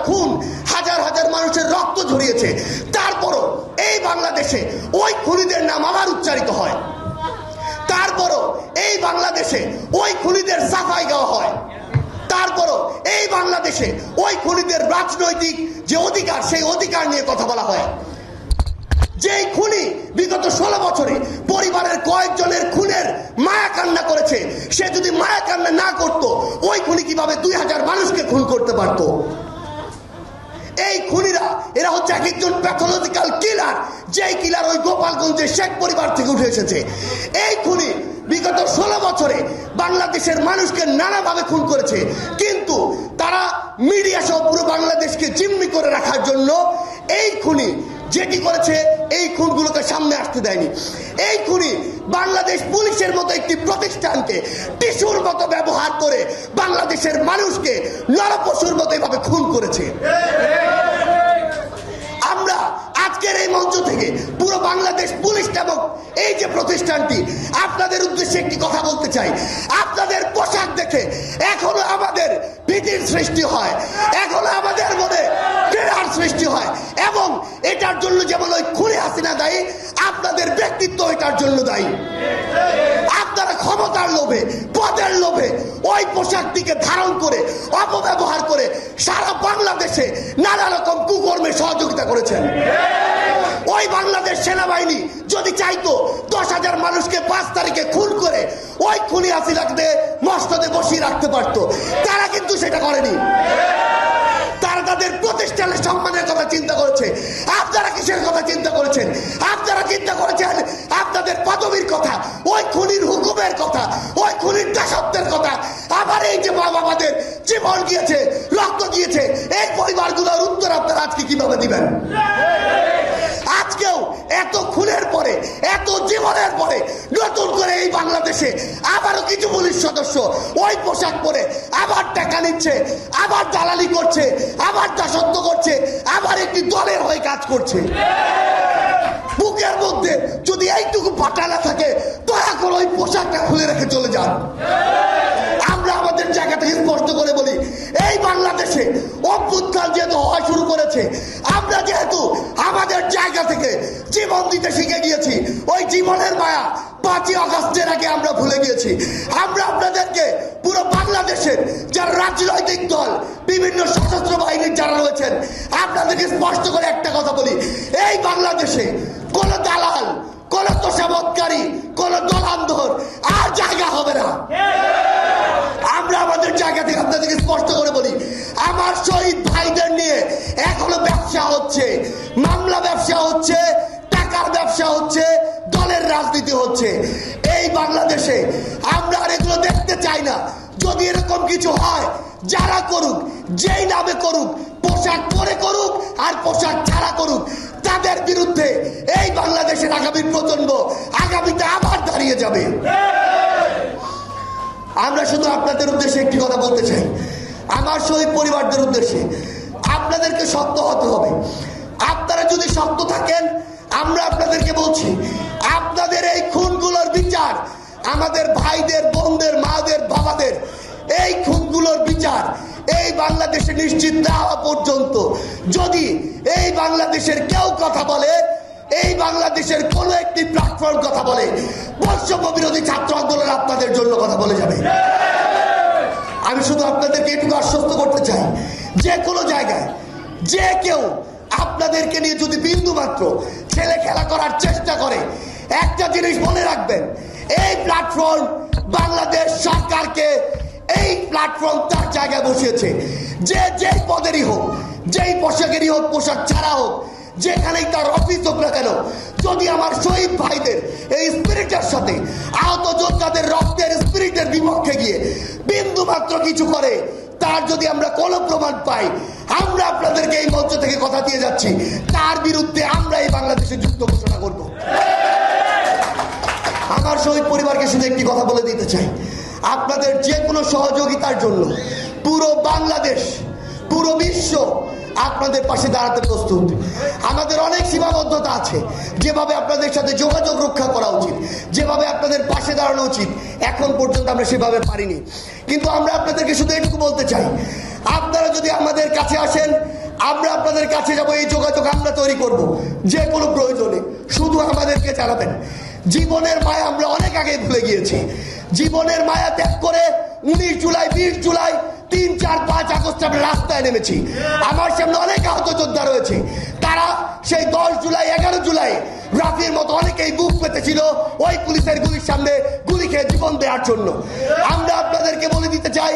খুন, হাজার হাজার মানুষের রক্ত ঝরিয়েছে, তারপরও এই বাংলাদেশে ওই খুনিদের নাম আবার উচ্চারিত হয়, তারপরও এই বাংলাদেশে ওই খুনিদের সাফাই গাওয়া হয়, তারপরও এই বাংলাদেশে ওই খুনিদের রাজনৈতিক যে অধিকার সেই অধিকার নিয়ে কথা বলা হয়। যেই খুনি বিগত 16 বছরে পরিবারের কয়েকজনের খুনের মায়া কান্না করেছে, সে যদি মায়া কান্না না করত, ওই খুনি কিভাবে 2000 মানুষকে খুন করতে পারত? এই খুনিরা এরা হচ্ছে এক একজন প্যাথোলজিক্যাল কিলার, যেই কিলার ওই গোপালগঞ্জের শেখ পরিবার থেকে উঠে এসেছে। এই খুনি বিগত 16 বছরে বাংলাদেশের মানুষকে নানাভাবে খুন করেছে, কিন্তু তারা মিডিয়া সহ পুরো বাংলাদেশকে জিম্মি করে রাখার জন্য এই খুনি যেটি করেছে এই খুনগুলোকে সামনে আসতে দেয়নি। এই খুনি বাংলাদেশ পুলিশের মতো একটি প্রতিষ্ঠানকে টিস্যুর মতো ব্যবহার করে বাংলাদেশের মানুষকে নরপশুর মতো এভাবে খুন করেছে। আমরা আজকের এই মঞ্চ থেকে পুরো বাংলাদেশ পুলিশ নামক এই যে প্রতিষ্ঠানটি, আপনাদের উদ্দেশ্যে একটি কথা বলতে চাই। আপনাদের পোশাক দেখে এখনো আমাদের ভীতির সৃষ্টি হয়, এখনো আমাদের মনে ঘৃণার সৃষ্টি হয়, এবং এটার জন্য যেমন ওই খুনি হাসিনা দায়ী, আপনাদের ব্যক্তিত্ব এটার জন্য দায়ী। আপনারা ক্ষমতার লোভে, পদের লোভে ওই পোশাকটিকে ধারণ করে অপব্যবহার করে সারা বাংলাদেশে নানা রকম কুকর্মে সহযোগিতা করেছেন। ওই বাংলাদেশ সেনাবাহিনী যদি চাইতো 10,000 মানুষকে 5 তারিখে খুন করে ওই খুনি হাসিনাকে মসনদে বসিয়ে রাখতে পারতো, তারা কিন্তু সেটা করেনি। তারা তাদের প্রতিষ্ঠানের সম্মানের কথা চিন্তা করেছে। আপনারা কিসের কথা চিন্তা করেছেন? আপনারা চিন্তা করেছেন আপনাদের পদবীর কথা, ওই খুনির হুকুমের কথা, ওই খুনির দাসত্বের কথা। আবার এই যে মা বাবাদের জীবন গিয়েছে, রক্ত গিয়েছে, এই পরিবারগুলোর উত্তর আপনারা আজকে কিভাবে দিবেন? আজকেও এত খুনের পরে, এত জীবনের পরে নতুন করে এই বাংলাদেশে আবারও কিছু পুলিশ সদস্য ওই পোশাক পরে আবার টাকা নিচ্ছে, আবার দালালি করছে, আবার দাসত্ব করছে, আবার একটি দলের হয়ে কাজ করছে। বুকের মধ্যে যদি এইটুকু ফাটা না থাকে, দয়া করে ওই পোশাকটা খুলে রেখে চলে যান। আমরা আমাদের জায়গা থেকে স্পষ্ট করে বলি, এই বাংলাদেশে অভ্যুত্থান যেহেতু হওয়া শুরু করেছে, আমরা যেহেতু আমাদের জায়গা থেকে জীবন দিতে শিখে গিয়েছি, ওই জীবনের মায়া 5ই আগস্টের আগে আমরা ভুলে গিয়েছি। আমরা আপনাদেরকে পুরো বাংলাদেশের যারা রাজনৈতিক দল, বিভিন্ন সশস্ত্র বাহিনীর যারা রয়েছেন, আপনাদেরকে স্পষ্ট করে একটা কথা বলি, এই বাংলাদেশে কোন দালাল, কোন তোষামতকারী, কোন দলান্ধর আর জায়গা হবে না। আমরা আমাদের জায়গা থেকে আপনাদেরকে স্পষ্ট করে বলি, আমার শহীদ ভাইদের নিয়ে এখনো ব্যবসা হচ্ছে, মামলা ব্যবসা হচ্ছে, টাকার ব্যবসা হচ্ছে, দলের রাজনীতি হচ্ছে। এই বাংলাদেশে আমরা আর এগুলো দেখতে চাই না। যদি এরকম কিছু হয়, যারা করুক, যেই নামে করুক, পোশাক পরে করুক আর পোশাক ছাড়া করুক, তাদের বিরুদ্ধে এই বাংলাদেশের আগামী প্রজন্ম আগামীতে আবার দাঁড়িয়ে যাবে। আমরা শুধু আপনাদের উদ্দেশ্যে একটি কথা বলতে চাই, আমার শহীদ পরিবারদের উদ্দেশ্যে, আপনাদেরকে শক্ত হতে হবে। আপনারা যদি শক্ত থাকেন, আমরা আপনাদেরকে বলছি, আপনাদের এই খুনগুলোর বিচার, আমাদের ভাইদের, বোনদের, মাদের, বাবাদের এই খুনগুলোর বিচার এই বাংলাদেশে নিশ্চিত না হওয়া পর্যন্ত যদি এই বাংলাদেশের কেউ কথা বলে, এই বাংলাদেশের কোন একটি প্ল্যাটফর্ম কথা বলে, বৈষম্য বিরোধী ছাত্র আন্দোলন আপনাদের জন্য কথা বলে যাবে। আমি শুধু আপনাদেরকে এটুকু আশ্বস্ত করতে চাই, যে কোনো জায়গায় যে কেউ আপনাদেরকে নিয়ে যদি বিন্দু মাত্র ছেলে খেলা করার চেষ্টা করে, একটা জিনিস মনে রাখবেন, এই প্ল্যাটফর্ম বাংলাদেশ সরকারকে এই প্ল্যাটফর্ম তার জায়গায় বসিয়েছে। যে যেই পদেরই হোক, যেই পোশাকেরই হোক, পোশাক ছাড়া হোক, যেখানেই তার অফিস হোক না কেন, যদি আমার শহীদ ভাইদের এই স্পিরিটের সাথে আহত যোদ্ধাদের রক্তের স্পিরিটের বিপক্ষে গিয়ে বিন্দু মাত্র কিছু করে, তার যদি আমরা কোনো প্রমাণ পাই, আমরা আপনাদেরকে এই মঞ্চ থেকে কথা দিয়ে যাচ্ছি, তার বিরুদ্ধে আমরা এই বাংলাদেশে যুদ্ধ ঘোষণা করব। আমার শহীদ পরিবারকে শুধু একটি কথা বলে দিতে চাই, আপনাদের যে কোনো সহযোগিতার জন্য পুরো বাংলাদেশ, পুরো বিশ্ব আপনাদের পাশে দাঁড়াতে প্রস্তুত। আমাদের অনেক সীমাবদ্ধতা আছে, যেভাবে আপনাদের সাথে যোগাযোগ রক্ষা করা উচিত, যেভাবে আপনাদের পাশে দাঁড়ানো উচিত, এখন পর্যন্ত আমরা সেভাবে পারিনি। কিন্তু আমরা আপনাদেরকে শুধু এটুকু বলতে চাই, আপনারা যদি আমাদের কাছে আসেন, আমরা আপনাদের কাছে যাব, এই যোগাযোগ আমরা তৈরি করব যে কোনো প্রয়োজনে। শুধু আমাদেরকে জানাবেন। জীবনের মায়া আমরা অনেক আগে ভুলে গিয়েছি। জীবনের মায়া ত্যাগ করে 19 জুলাই, 20 জুলাই, 3, 4, 5 আগস্ট আমরা রাস্তায় নেমেছি। আমার সামনে অনেক আহত যোদ্ধা রয়েছে। তারা সেই 10 জুলাই, 11 জুলাই রাফির মতো অনেকেই বুক পেতেছিল ওই পুলিশের গুলির সামনে গুলি খেয়ে জীবন দেওয়ার জন্য। আমরা আপনাদেরকে বলে দিতে চাই,